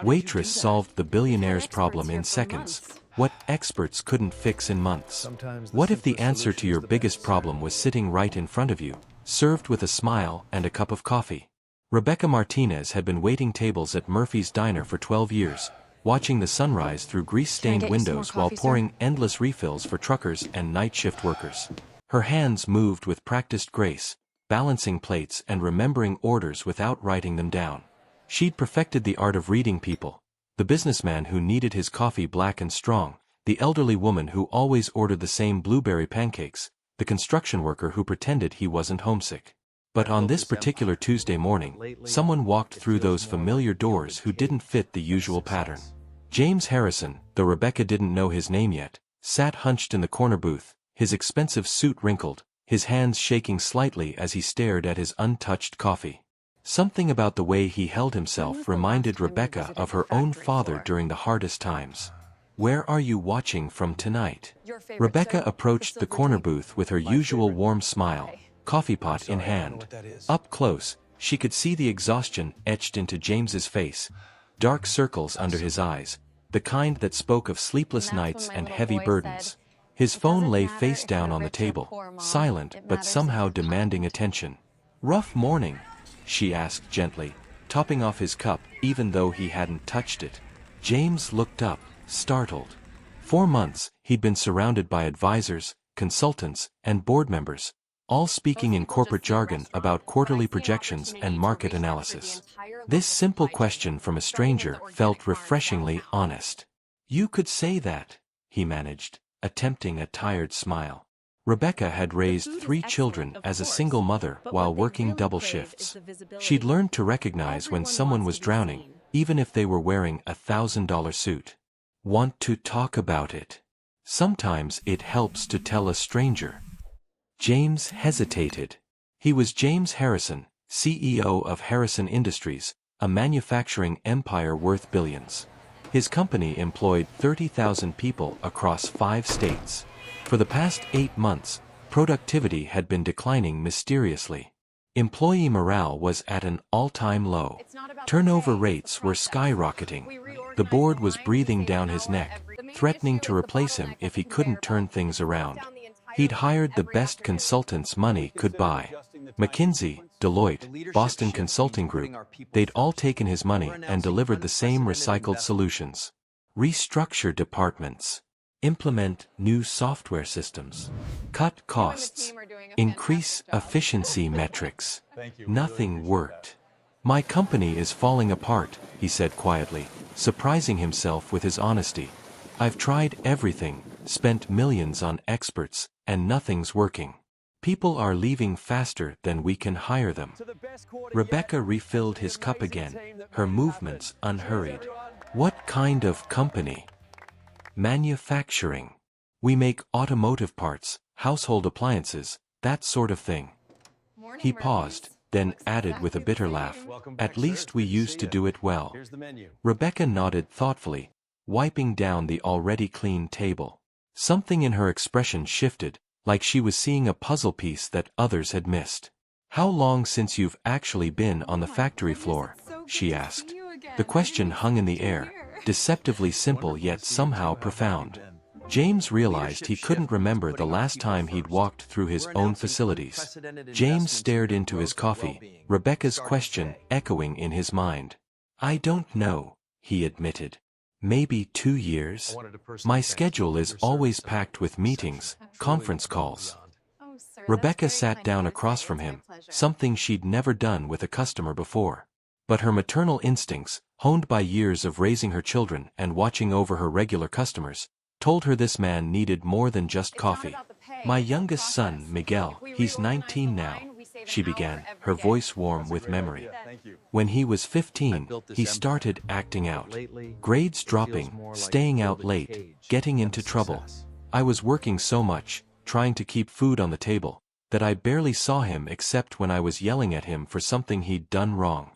Waitress solved the billionaire's problem in seconds. What experts couldn't fix in months. What if the answer to your biggest problem was sitting right in front of you, served with a smile and a cup of coffee? Rebecca Martinez had been waiting tables at Murphy's Diner for 12 years, watching the sunrise through grease-stained windows while pouring endless refills for truckers and night shift workers. Her hands moved with practiced grace, balancing plates and remembering orders without writing them down. She'd perfected the art of reading people: the businessman who needed his coffee black and strong, the elderly woman who always ordered the same blueberry pancakes, the construction worker who pretended he wasn't homesick. But on this particular Tuesday morning, someone walked through those familiar doors who didn't fit the usual pattern. James Harrison, though Rebecca didn't know his name yet, sat hunched in the corner booth, his expensive suit wrinkled, his hands shaking slightly as he stared at his untouched coffee. Something about the way he held himself reminded Rebecca of her own father during the hardest times. "Where are you watching from tonight?" Rebecca approached the corner booth with her usual warm smile, coffee pot in hand. Up close, she could see the exhaustion etched into James's face, dark circles under his eyes, the kind that spoke of sleepless nights and heavy burdens. His phone lay face down on the table, silent but somehow demanding attention. "Rough morning?" she asked gently, topping off his cup even though he hadn't touched it. James looked up, startled. For months, he'd been surrounded by advisors, consultants, and board members, all speaking in corporate jargon about quarterly projections and market analysis. This simple question from a stranger felt refreshingly honest. "You could say that," he managed, attempting a tired smile. Rebecca had raised 3 children as a single mother while working double shifts. She'd learned to recognize when someone was drowning, even if they were wearing a $1,000 suit. "Want to talk about it?" "Sometimes it helps to tell a stranger." James hesitated. He was James Harrison, CEO of Harrison Industries, a manufacturing empire worth billions. His company employed 30,000 people across 5 states. For the past 8 months, productivity had been declining mysteriously. Employee morale was at an all-time low. Turnover rates were skyrocketing. The board was breathing down his neck, threatening to replace him if he couldn't turn things around. He'd hired the best consultants money could buy. McKinsey, Deloitte, Boston Consulting Group, they'd all taken his money and delivered the same recycled solutions. Restructure departments. Implement new software systems. Cut costs. Increase efficiency metrics. Nothing worked. "My company is falling apart," he said quietly, surprising himself with his honesty. "I've tried everything, spent millions on experts, and nothing's working. People are leaving faster than we can hire them." Rebecca refilled his cup again, her movements unhurried. "What kind of company?" "Manufacturing. We make automotive parts, household appliances, that sort of thing." He paused, then added with a bitter laugh, "At least we used to do it well." Rebecca nodded thoughtfully, wiping down the already clean table. Something in her expression shifted, like she was seeing a puzzle piece that others had missed. "How long since you've actually been on the factory floor?" she asked. The question hung in the air, deceptively simple yet somehow profound. James realized he couldn't remember the last time he'd walked through his own facilities. James stared into his coffee, Rebecca's question echoing in his mind. "I don't know," he admitted. "Maybe 2 years? My schedule is always packed with meetings, conference calls." Rebecca sat down across from him, something she'd never done with a customer before. But her maternal instincts, honed by years of raising her children and watching over her regular customers, told her this man needed more than just coffee. "My youngest son, Miguel, he's 19 now," she began, her voice warm with memory. "When he was 15, he started acting out. Grades dropping, staying out late, getting into trouble. I was working so much, trying to keep food on the table, that I barely saw him except when I was yelling at him for something he'd done wrong."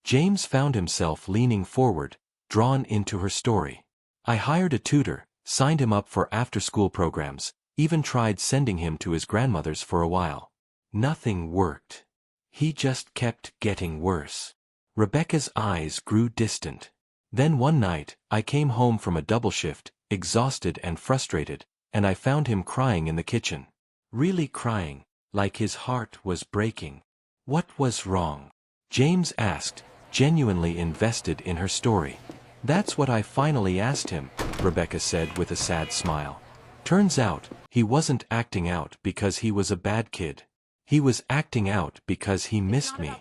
James found himself leaning forward, drawn into her story. "I hired a tutor, signed him up for after-school programs, even tried sending him to his grandmother's for a while. Nothing worked. He just kept getting worse." Rebecca's eyes grew distant. Then one night, I came home from a double shift, exhausted and frustrated, and I found him crying in the kitchen. Really crying, like his heart was breaking. What was wrong? James asked, genuinely invested in her story. That's what I finally asked him, Rebecca said with a sad smile. Turns out, he wasn't acting out because he was a bad kid. He was acting out because he missed me.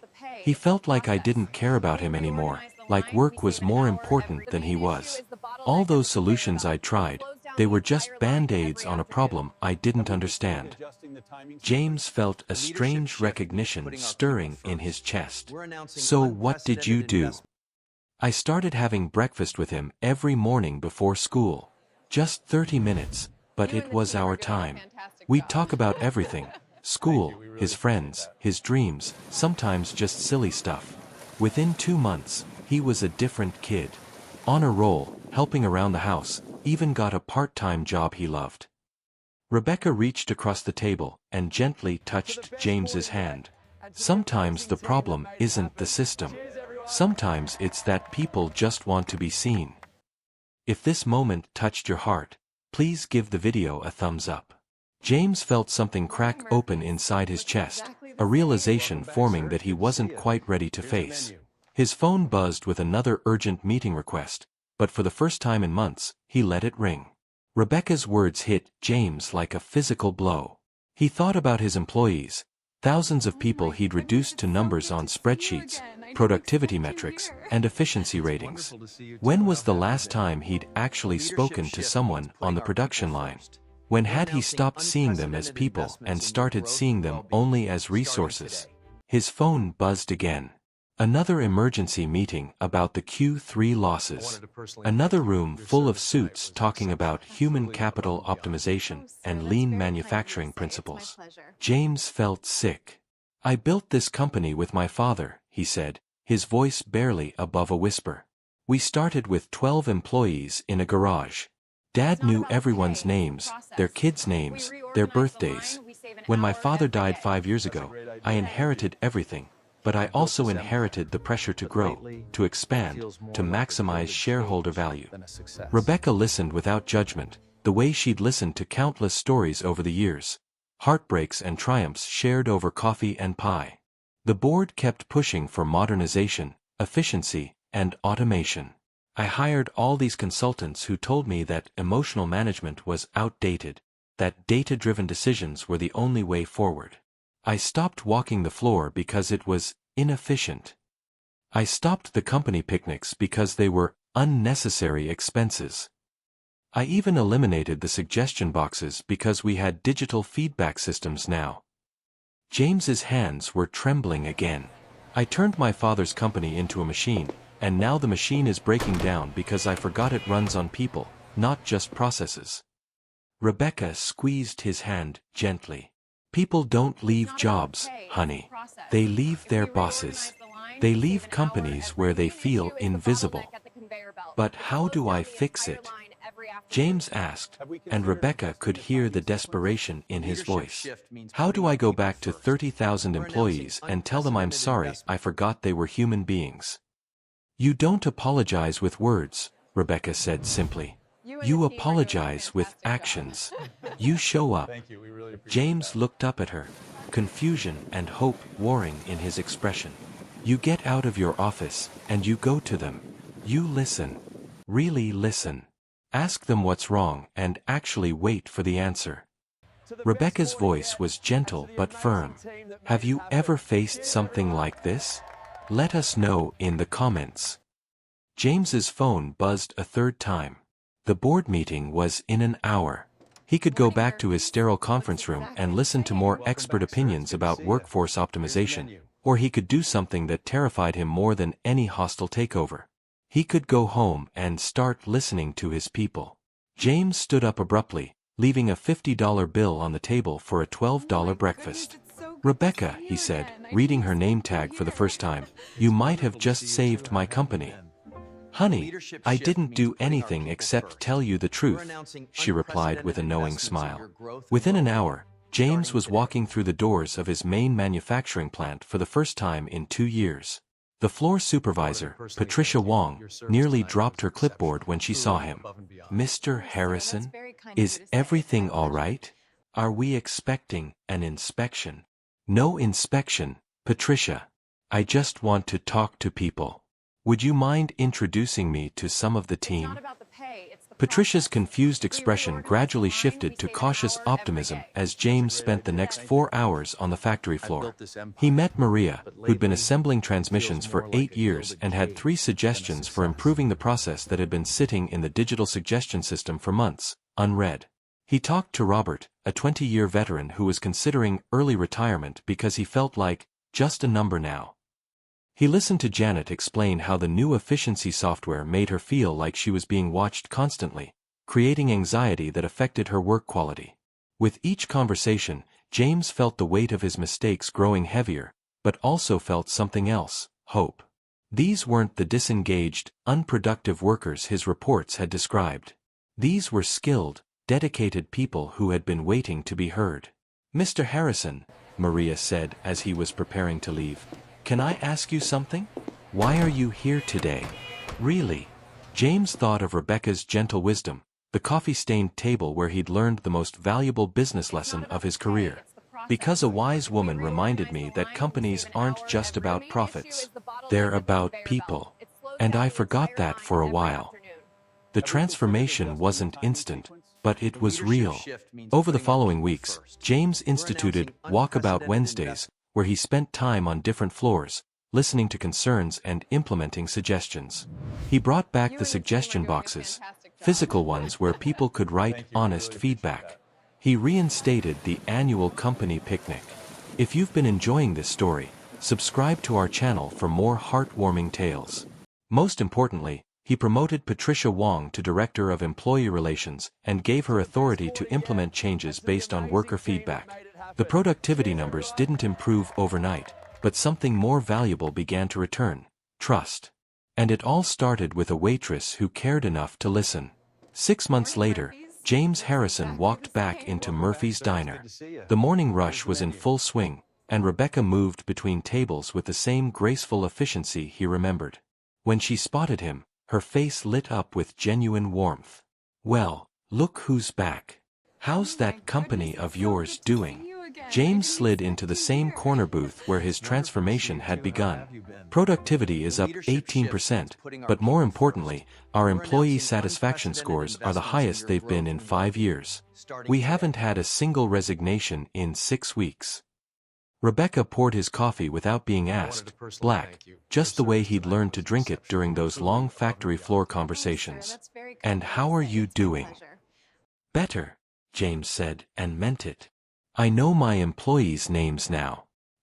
He felt like I didn't care about him anymore, like work was more important than he was. All those solutions I tried, they were just band-aids on a problem I didn't understand. James felt a strange recognition stirring in his chest. So what did you do? I started having breakfast with him every morning before school. Just 30 minutes, but it was our time. We'd talk about everything. School, his friends, his dreams, sometimes just silly stuff. Within 2 months, he was a different kid. On a roll, helping around the house, even got a part-time job he loved. Rebecca reached across the table and gently touched James's hand. Sometimes the problem isn't the system. Sometimes it's that people just want to be seen. If this moment touched your heart, please give the video a thumbs up. James felt something crack open inside his chest, a realization forming that he wasn't quite ready to face. His phone buzzed with another urgent meeting request, but for the first time in months, he let it ring. Rebecca's words hit James like a physical blow. He thought about his employees, thousands of people he'd reduced to numbers on spreadsheets, productivity metrics, and efficiency ratings. When was the last time he'd actually spoken to someone on the production line? When had he stopped seeing them as people and started seeing them only as resources? His phone buzzed again. Another emergency meeting about the Q3 losses. Another room full of suits talking about human capital optimization and lean manufacturing principles. James felt sick. I built this company with my father, he said, his voice barely above a whisper. We started with 12 employees in a garage. Dad knew everyone's names, their kids' names, their birthdays. When my father died 5 years ago, I inherited everything, but I also inherited the pressure to grow, to expand, to maximize shareholder value. Rebecca listened without judgment, the way she'd listened to countless stories over the years, heartbreaks and triumphs shared over coffee and pie. The board kept pushing for modernization, efficiency, and automation. I hired all these consultants who told me that emotional management was outdated, that data-driven decisions were the only way forward. I stopped walking the floor because it was inefficient. I stopped the company picnics because they were unnecessary expenses. I even eliminated the suggestion boxes because we had digital feedback systems now. James's hands were trembling again. I turned my father's company into a machine, and now the machine is breaking down because I forgot it runs on people, not just processes. Rebecca squeezed his hand gently. People don't leave jobs, honey. They leave their bosses. They leave companies where they feel invisible. But how do I fix it? James asked, and Rebecca could hear the desperation in his voice. How do I go back to 30,000 employees and tell them I'm sorry I forgot they were human beings? You don't apologize with words, Rebecca said simply. You apologize with actions. You show up. James looked up at her, confusion and hope warring in his expression. You get out of your office, and you go to them. You listen. Really listen. Ask them what's wrong and actually wait for the answer. Rebecca's voice was gentle but firm. Have you ever faced something like this? Let us know in the comments. James's phone buzzed a third time. The board meeting was in an hour. He could go back to his sterile conference room and listen to more expert opinions about workforce optimization, or he could do something that terrified him more than any hostile takeover. He could go home and start listening to his people. James stood up abruptly, leaving a $50 bill on the table for a $12 breakfast. Rebecca, he said, reading her name tag for the first time, you might have just saved my company. Honey, I didn't do anything except tell you the truth, she replied with a knowing smile. Within an hour, James was walking through the doors of his main manufacturing plant for the first time in 2 years. The floor supervisor, Patricia Wong, nearly dropped her clipboard when she saw him. "Mr. Harrison, is everything all right? Are we expecting an inspection?" "No inspection, Patricia. I just want to talk to people. Would you mind introducing me to some of the team?" Patricia's confused expression gradually shifted to cautious optimism as James spent the next 4 hours on the factory floor. He met Maria, who'd been assembling transmissions for 8 years and had 3 suggestions for improving the process that had been sitting in the digital suggestion system for months, unread. He talked to Robert, a 20-year veteran who was considering early retirement because he felt like just a number now. He listened to Janet explain how the new efficiency software made her feel like she was being watched constantly, creating anxiety that affected her work quality. With each conversation, James felt the weight of his mistakes growing heavier, but also felt something else: hope. These weren't the disengaged, unproductive workers his reports had described. These were skilled, dedicated people who had been waiting to be heard. "Mr. Harrison," Maria said as he was preparing to leave, "can I ask you something? Why are you here today?" "Really?" James thought of Rebecca's gentle wisdom, the coffee-stained table where he'd learned the most valuable business lesson of his career. "Because a wise woman reminded me that companies aren't just about profits. They're about people. And I forgot that for a while." The transformation wasn't instant, but it was real. Over the following weeks, James instituted Walkabout Wednesdays, where he spent time on different floors, listening to concerns and implementing suggestions. He brought back the suggestion boxes, physical ones where people could write honest feedback. He reinstated the annual company picnic. If you've been enjoying this story, subscribe to our channel for more heartwarming tales. Most importantly, he promoted Patricia Wong to Director of Employee Relations and gave her authority to implement changes based on worker feedback. The productivity numbers didn't improve overnight, but something more valuable began to return: trust. And it all started with a waitress who cared enough to listen. 6 months later, James Harrison walked back into Murphy's Diner. The morning rush was in full swing, and Rebecca moved between tables with the same graceful efficiency he remembered. When she spotted him, her face lit up with genuine warmth. "Well, look who's back. How's that company of yours doing?" James slid into the same corner booth where his transformation had begun. "Productivity is up 18%, but more importantly, our employee satisfaction scores are the highest they've been in 5 years. We haven't had a single resignation in 6 weeks. Rebecca poured his coffee without being asked, black, just the way he'd learned to drink it during those long factory floor conversations. "And how are you doing?" "Better," James said, and meant it. "I know my employees' names now.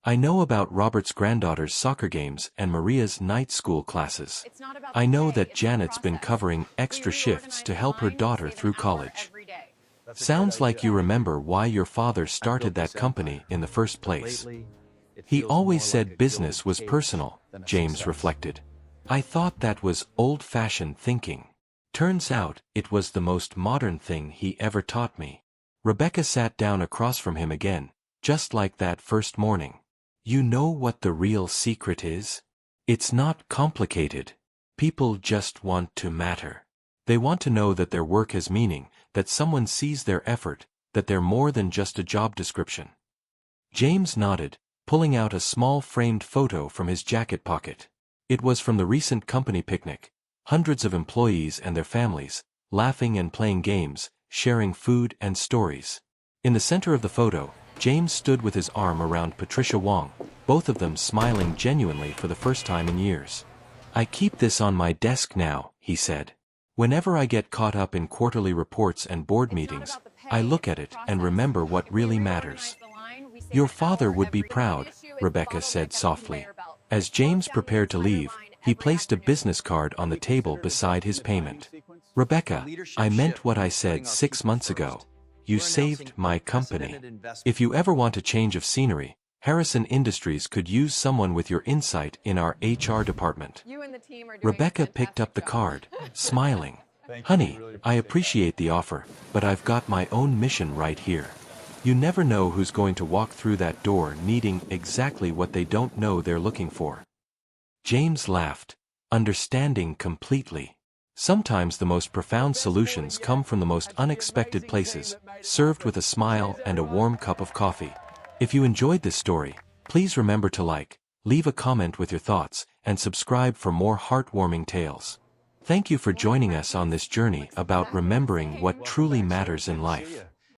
I know about Robert's granddaughter's soccer games and Maria's night school classes. I know that Janet's been covering extra shifts to help her daughter through college. Sounds like you remember why your father started that company in the first place." He always said business was personal, James reflected. I thought that was old-fashioned thinking. Turns out, it was the most modern thing he ever taught me. Rebecca sat down across from him again, just like that first morning. "You know what the real secret is? It's not complicated. People just want to matter. They want to know that their work has meaning, that someone sees their effort, that they're more than just a job description." James nodded, pulling out a small framed photo from his jacket pocket. It was from the recent company picnic. Hundreds of employees and their families, laughing and playing games, sharing food and stories. In the center of the photo, James stood with his arm around Patricia Wong, both of them smiling genuinely for the first time in years. "I keep this on my desk now," he said. "Whenever I get caught up in quarterly reports and board meetings, I look at it and remember what really matters." "Your father would be proud," Rebecca said softly. As James prepared to leave, he placed a business card on the table beside his payment. "Rebecca, I meant what I said 6 months ago. You saved my company. If you ever want a change of scenery, Harrison Industries could use someone with your insight in our HR department." Rebecca picked up the card, smiling. "Honey, I appreciate the offer, but I've got my own mission right here. You never know who's going to walk through that door needing exactly what they don't know they're looking for." James laughed, understanding completely. Sometimes the most profound solutions come from the most unexpected places, served with a smile and a warm cup of coffee. If you enjoyed this story, please remember to like, leave a comment with your thoughts, and subscribe for more heartwarming tales. Thank you for joining us on this journey about remembering what truly matters in life.